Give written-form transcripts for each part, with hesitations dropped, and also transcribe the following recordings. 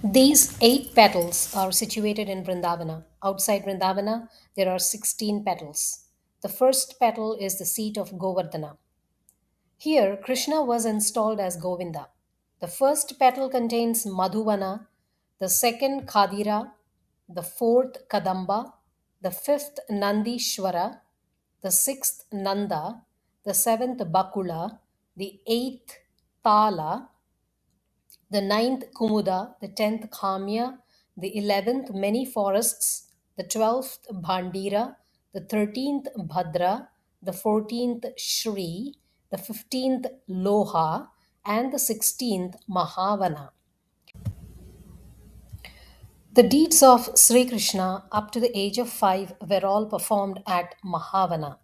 These eight petals are situated in Vrindavana. Outside Vrindavana, there are 16 petals. The first petal is the seat of Govardhana. Here, Krishna was installed as Govinda. The first petal contains Madhuvana, the second Khadira, the fourth Kadamba, the fifth Nandishwara, the sixth Nanda, the seventh Bakula, the eighth Tala, the ninth Kumuda, the tenth Kamya, the 11th Many Forests, the 12th Bhandira, the 13th Bhadra, the 14th Shri, the 15th Loha, and the 16th Mahavana. The deeds of Sri Krishna up to the age of 5 were all performed at Mahavana.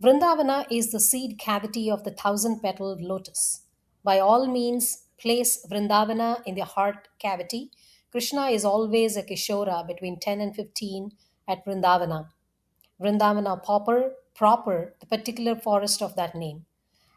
Vrindavana is the seed cavity of the thousand petaled lotus. By all means, place Vrindavana in the heart cavity. Krishna is always a Kishora between 10 and 15 at Vrindavana. Vrindavana proper, the particular forest of that name.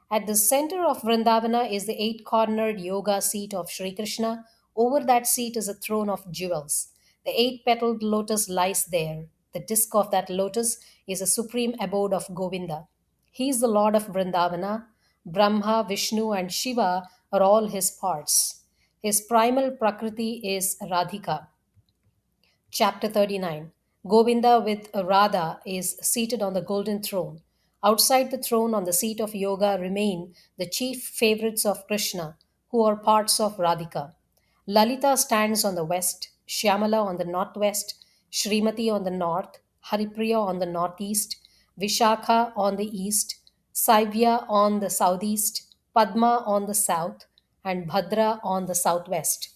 At the center of Vrindavana is the eight cornered yoga seat of Sri Krishna. Over that seat is a throne of jewels. The eight petaled lotus lies there. The disk of that lotus is a supreme abode of Govinda. He is the Lord of Vrindavana. Brahma, Vishnu, and Shiva are all his parts. His primal Prakriti is Radhika. Chapter 39. Govinda with Radha is seated on the golden throne. Outside the throne, on the seat of yoga, remain the chief favorites of Krishna, who are parts of Radhika. Lalita stands on the west, Shyamala on the northwest, Srimati on the north, Haripriya on the northeast, Vishakha on the east, Saivya on the southeast, Padma on the south, and Bhadra on the southwest.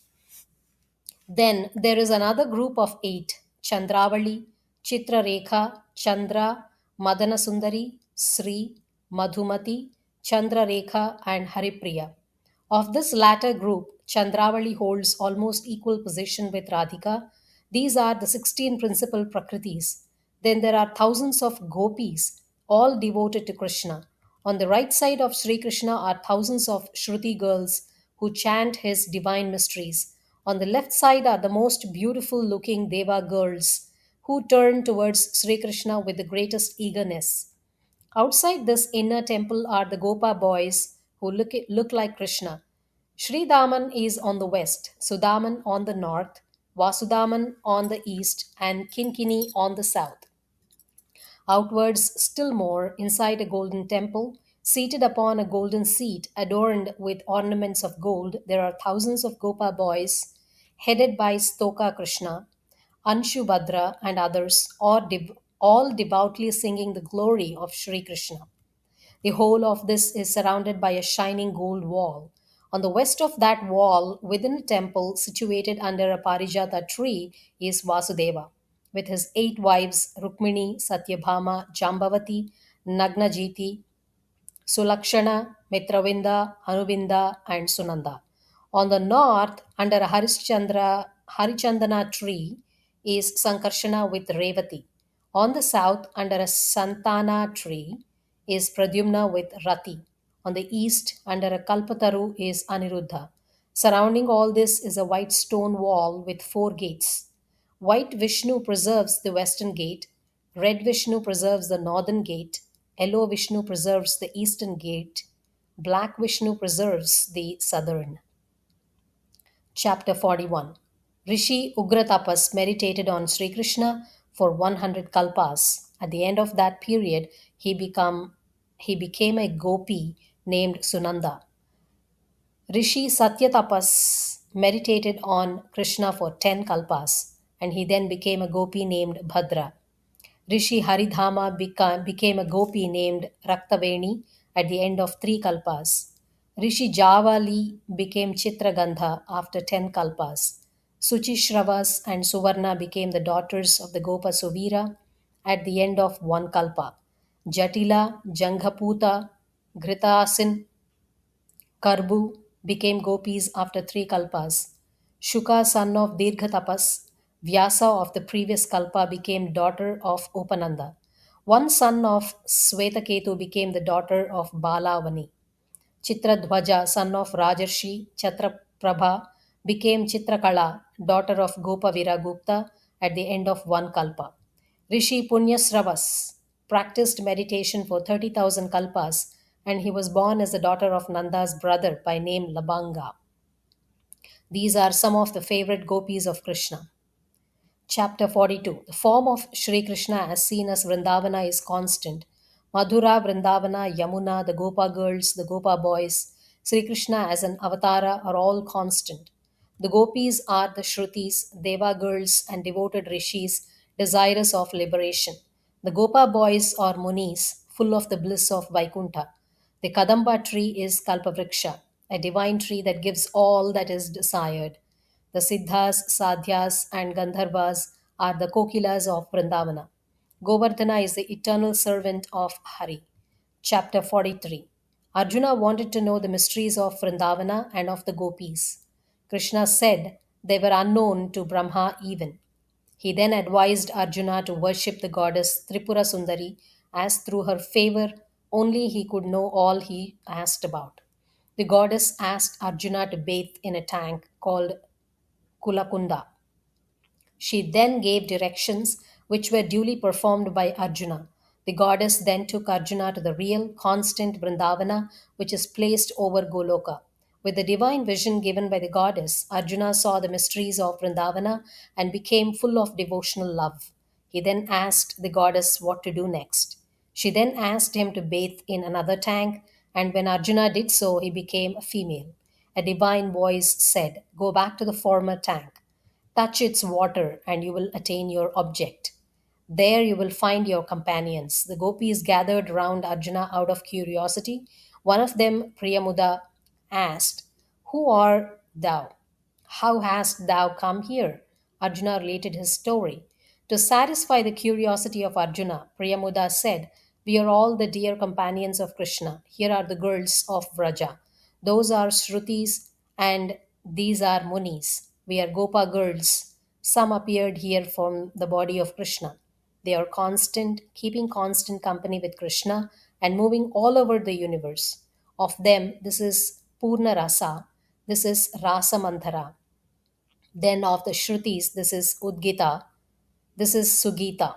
Then there is another group of eight: Chandravali, Chitrarekha, Chandra, Madana Sundari, Sri, Madhumati, Chandrarekha, and Haripriya. Of this latter group, Chandravali holds almost equal position with Radhika. These are the 16 principal Prakritis. Then there are thousands of gopis, all devoted to Krishna. On the right side of Sri Krishna are thousands of Shruti girls who chant his divine mysteries. On the left side are the most beautiful looking Deva girls who turn towards Sri Krishna with the greatest eagerness. Outside this inner temple are the Gopa boys who look like Krishna. Sri Daman is on the west, Sudaman on the north, Vasudaman on the east, and Kinkini on the south. Outwards, still more, inside a golden temple, seated upon a golden seat adorned with ornaments of gold, there are thousands of Gopa boys, headed by Stoka Krishna, Anshu Bhadra, and others, all devoutly singing the glory of Sri Krishna. The whole of this is surrounded by a shining gold wall. On the west of that wall, within a temple situated under a parijata tree, is Vasudeva, with his eight wives Rukmini, Satyabhama, Jambavati, Nagnajiti, Sulakshana, Mitravinda, Anuvinda, and Sunanda. On the north, under a Harichandana tree, is Sankarshana with Revati. On the south, under a Santana tree, is Pradyumna with Rati. On the east, under a Kalpataru, is Aniruddha. Surrounding all this is a white stone wall with four gates. White Vishnu preserves the western gate, red Vishnu preserves the northern gate, yellow Vishnu preserves the eastern gate, black Vishnu preserves the southern. Chapter 41. Rishi Ugratapas meditated on Sri Krishna for 100 kalpas. At the end of that period, he became a gopi named Sunanda. Rishi Satyatapas meditated on Krishna for 10 kalpas, and he then became a gopi named Bhadra. Rishi Haridhama became a gopi named Raktaveni at the end of 3 kalpas. Rishi Javali became Chitragandha after 10 kalpas. Suchishravas and Suvarna became the daughters of the Gopa Suvira at the end of 1 kalpa. Jatila, Janghaputa, Gritasin, Karbu became gopis after 3 kalpas. Shuka, son of Dirghatapas, Vyasa of the previous kalpa became daughter of Upananda. One son of Svetaketu became the daughter of Balavani. Chitradhwaja, son of Rajarshi Chatraprabha, became Chitrakala, daughter of Gopavira Gupta, at the end of one kalpa. Rishi Punyasravas practiced meditation for 30,000 kalpas, and he was born as the daughter of Nanda's brother by name Labanga. These are some of the favorite gopis of Krishna. Chapter 42. The form of Sri Krishna as seen as Vrindavana is constant. Madhura, Vrindavana, Yamuna, the Gopa girls, the Gopa boys, Sri Krishna as an avatara are all constant. The gopis are the Shrutis, Deva girls, and devoted rishis desirous of liberation. The Gopa boys are munis, full of the bliss of Vaikuntha. The Kadamba tree is Kalpavriksha, a divine tree that gives all that is desired. The Siddhas, Sadhyas, and Gandharvas are the Kokilas of Vrindavana. Govardhana is the eternal servant of Hari. Chapter 43. Arjuna wanted to know the mysteries of Vrindavana and of the gopis. Krishna said they were unknown to Brahma even. He then advised Arjuna to worship the goddess Tripura Sundari, as through her favor only he could know all he asked about. The goddess asked Arjuna to bathe in a tank called Kulakunda. She then gave directions which were duly performed by Arjuna. The goddess then took Arjuna to the real, constant Vrindavana, which is placed over Goloka. With the divine vision given by the goddess, Arjuna saw the mysteries of Vrindavana and became full of devotional love. He then asked the goddess what to do next. She then asked him to bathe in another tank, and when Arjuna did so, he became a female. A divine voice said, "Go back to the former tank. Touch its water, and you will attain your object. There you will find your companions." The gopis gathered round Arjuna out of curiosity. One of them, Priyamuda, asked, "Who art thou? How hast thou come here?" Arjuna related his story. To satisfy the curiosity of Arjuna, Priyamuda said, "We are all the dear companions of Krishna. Here are the girls of Vraja. Those are Shrutis, and these are Munis. We are Gopa girls. Some appeared here from the body of Krishna. They are constant, keeping constant company with Krishna and moving all over the universe. Of them, this is Purna Rasa, this is Rasa Manthara. Then of the Shrutis, this is Udgita, this is Sugita.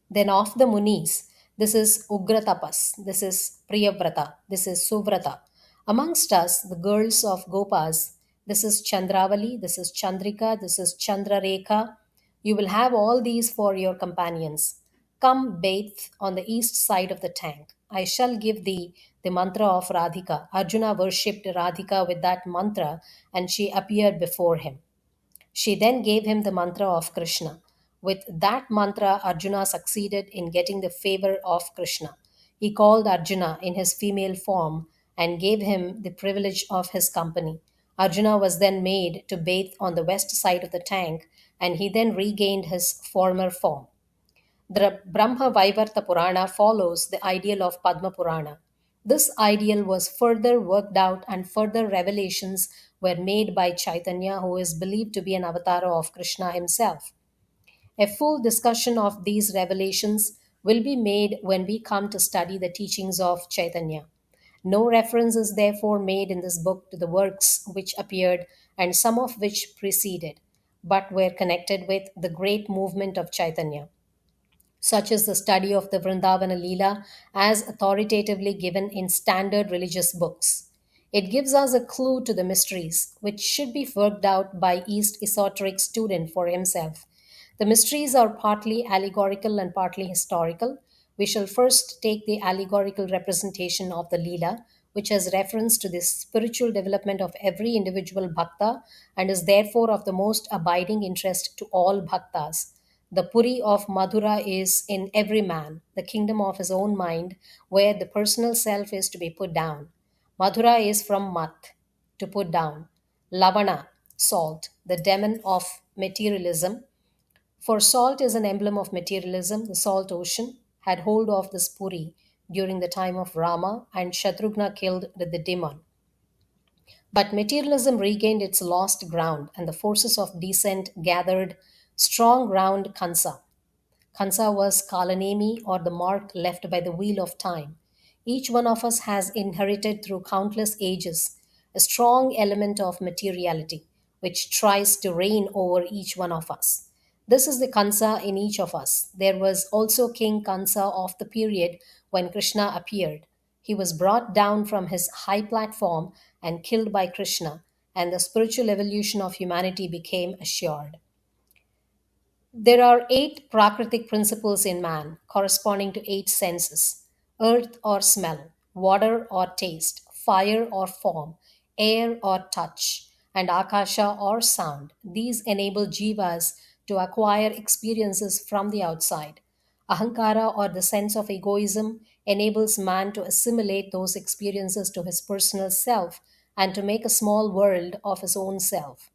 Then of the Munis, this is Ugratapas, this is Priyavrata, this is Suvrata. Amongst us, the girls of Gopas, this is Chandravali, this is Chandrika, this is Chandrarekha. You will have all these for your companions. Come bathe on the east side of the tank. I shall give thee the mantra of Radhika. Arjuna worshipped Radhika with that mantra, and she appeared before him. She then gave him the mantra of Krishna. With that mantra, Arjuna succeeded in getting the favor of Krishna. He called Arjuna in his female form and gave him the privilege of his company. Arjuna was then made to bathe on the west side of the tank, and he then regained his former form. The Brahma Vaivarta Purana follows the ideal of Padma Purana. This ideal was further worked out, and further revelations were made by Chaitanya, who is believed to be an avatar of Krishna himself. A full discussion of these revelations will be made when we come to study the teachings of Chaitanya. No reference is therefore made in this book to the works which appeared and some of which preceded, but were connected with the great movement of Chaitanya, such as the study of the Vrindavana Leela as authoritatively given in standard religious books. It gives us a clue to the mysteries, which should be worked out by East esoteric student for himself. The mysteries are partly allegorical and partly historical. We shall first take the allegorical representation of the Leela, which has reference to the spiritual development of every individual bhakta and is therefore of the most abiding interest to all bhaktas. The Puri of Madhura is in every man, the kingdom of his own mind, where the personal self is to be put down. Madhura is from Mat, to put down. Lavana, salt, the demon of materialism. For salt is an emblem of materialism. The salt ocean had hold of this Puri during the time of Rama, and Shatrughna killed the demon. But materialism regained its lost ground, and the forces of descent gathered strong ground Kansa. Kansa was Kalanemi, or the mark left by the wheel of time. Each one of us has inherited through countless ages a strong element of materiality. which tries to reign over each one of us. This is the Kansa in each of us. There was also King Kansa of the period when Krishna appeared. He was brought down from his high platform and killed by Krishna, and the spiritual evolution of humanity became assured. There are eight Prakritic principles in man, corresponding to eight senses: earth or smell, water or taste, fire or form, air or touch, and akasha or sound. These enable jivas to acquire experiences from the outside. Ahankara, or the sense of egoism, enables man to assimilate those experiences to his personal self and to make a small world of his own self.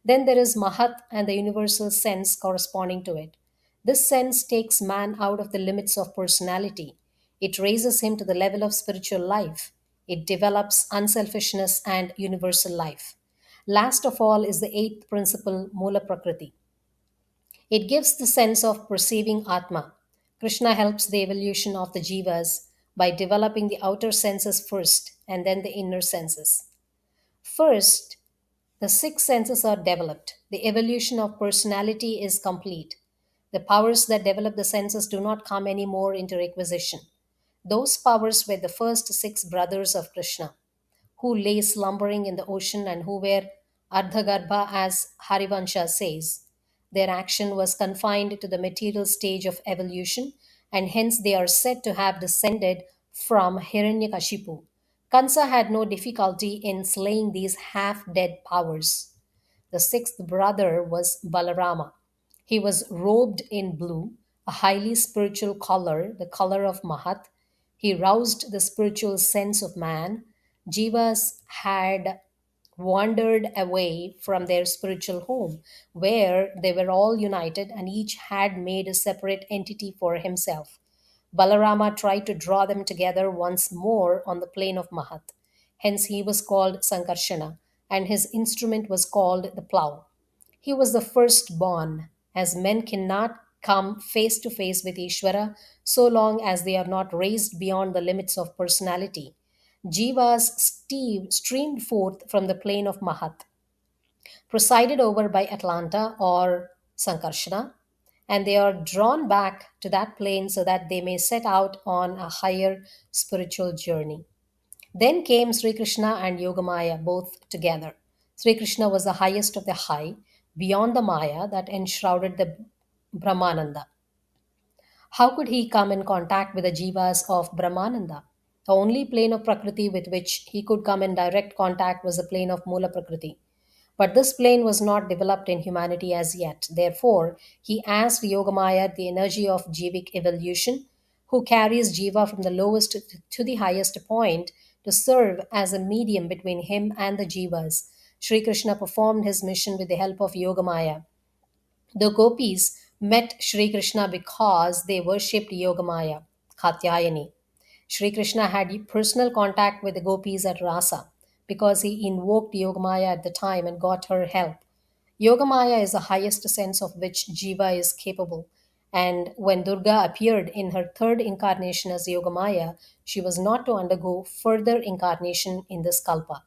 Then there is Mahat and the universal sense corresponding to it. This sense takes man out of the limits of personality. It raises him to the level of spiritual life. It develops unselfishness and universal life. Last of all is the eighth principle, Mula Prakriti. It gives the sense of perceiving Atma. Krishna helps the evolution of the jivas by developing the outer senses first and then the inner senses. First, the six senses are developed. The evolution of personality is complete. The powers that develop the senses do not come anymore into requisition. Those powers were the first six brothers of Krishna, who lay slumbering in the ocean and who were Ardhagarbha, as Harivansha says. Their action was confined to the material stage of evolution, and hence they are said to have descended from Hiranyakashipu. Kansa had no difficulty in slaying these half dead powers. The sixth brother was Balarama. He was robed in blue, a highly spiritual color, the color of Mahat. He roused the spiritual sense of man. Jivas had wandered away from their spiritual home, where they were all united and each had made a separate entity for himself. Balarama tried to draw them together once more on the plane of Mahat. Hence, he was called Sankarshana, and his instrument was called the plough. He was the firstborn, as men cannot come face to face with Ishvara so long as they are not raised beyond the limits of personality. Jivas streamed forth from the plane of Mahat, presided over by Atlanta or Sankarshana, and they are drawn back to that plane so that they may set out on a higher spiritual journey. Then came Sri Krishna and Yogamaya both together. Sri Krishna was the highest of the high, beyond the Maya that enshrouded the Brahmananda. How could he come in contact with the jivas of Brahmananda? The only plane of Prakriti with which he could come in direct contact was the plane of Mula Prakriti. But this plane was not developed in humanity as yet. Therefore, he asked Yogamaya, the energy of jivic evolution, who carries jiva from the lowest to the highest point, to serve as a medium between him and the jivas. Sri Krishna performed his mission with the help of Yogamaya. The gopis met Sri Krishna because they worshipped Yogamaya, Katyayani. Sri Krishna had personal contact with the gopis at Rasa because he invoked Yogamaya at the time and got her help. Yogamaya is the highest sense of which Jiva is capable. And when Durga appeared in her third incarnation as Yogamaya, she was not to undergo further incarnation in this kalpa.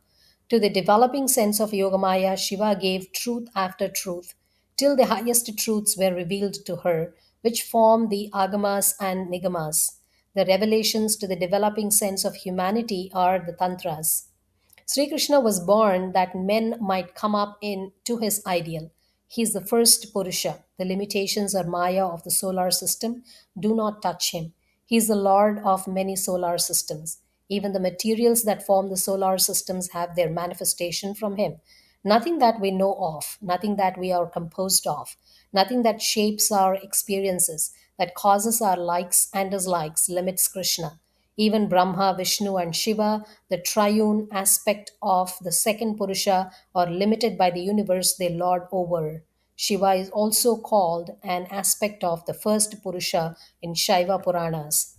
To the developing sense of Yogamaya, Shiva gave truth after truth, till the highest truths were revealed to her, which form the agamas and nigamas. The revelations to the developing sense of humanity are the tantras. Sri Krishna was born that men might come up to his ideal. He is the first Purusha. The limitations or Maya of the solar system do not touch him. He is the Lord of many solar systems. Even the materials that form the solar systems have their manifestation from him. Nothing that we know of, nothing that we are composed of, nothing that shapes our experiences, that causes our likes and dislikes limits Krishna. Even Brahma, Vishnu, and Shiva, the triune aspect of the second Purusha, are limited by the universe they lord over. Shiva is also called an aspect of the first Purusha in Shaiva Puranas.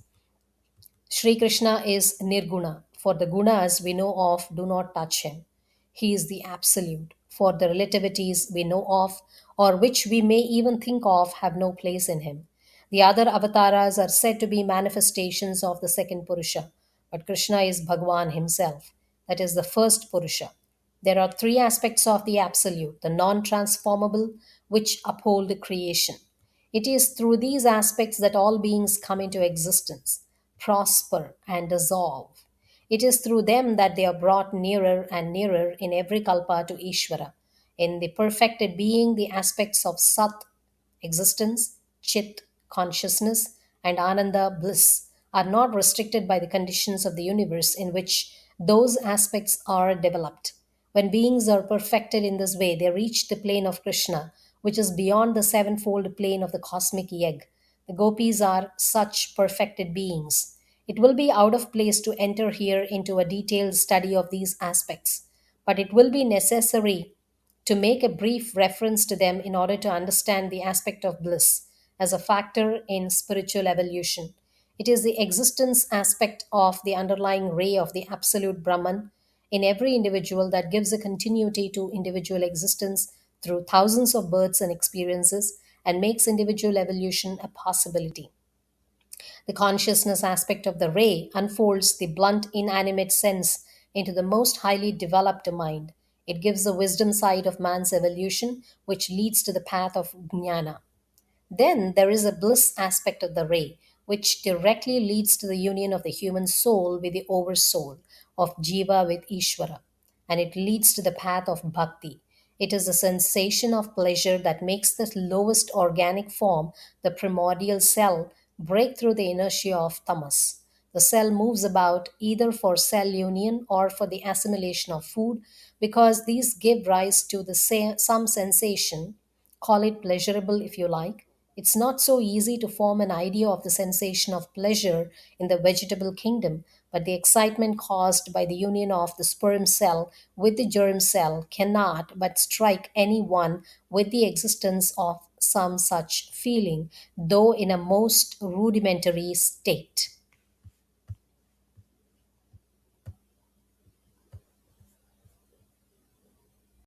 Sri Krishna is Nirguna, for the gunas we know of do not touch him. He is the absolute, for the relativities we know of, or which we may even think of, have no place in him. The other avatars are said to be manifestations of the second Purusha, but Krishna is Bhagwan himself, that is the first Purusha. There are three aspects of the absolute: the non transformable, which uphold the creation. It is through these aspects that all beings come into existence, prosper, and dissolve. It is through them that they are brought nearer and nearer in every kalpa to Ishvara. In the perfected being, the aspects of Sat, existence, Chit, consciousness, and Ananda, bliss, are not restricted by the conditions of the universe in which those aspects are developed. When beings are perfected in this way, they reach the plane of Krishna, which is beyond the sevenfold plane of the cosmic egg. The gopis are such perfected beings. It will be out of place to enter here into a detailed study of these aspects, but it will be necessary to make a brief reference to them in order to understand the aspect of bliss as a factor in spiritual evolution. It is the existence aspect of the underlying ray of the absolute Brahman in every individual that gives a continuity to individual existence through thousands of births and experiences and makes individual evolution a possibility. The consciousness aspect of the ray unfolds the blunt, inanimate sense into the most highly developed mind. It gives the wisdom side of man's evolution, which leads to the path of jnana. Then there is a bliss aspect of the ray, which directly leads to the union of the human soul with the oversoul, of Jiva with Ishvara, and it leads to the path of bhakti. It is a sensation of pleasure that makes the lowest organic form, the primordial cell, break through the inertia of tamas. The cell moves about either for cell union or for the assimilation of food because these give rise to some sensation. Call it pleasurable if you like. It's not so easy to form an idea of the sensation of pleasure in the vegetable kingdom, but the excitement caused by the union of the sperm cell with the germ cell cannot but strike anyone with the existence of some such feeling, though in a most rudimentary state.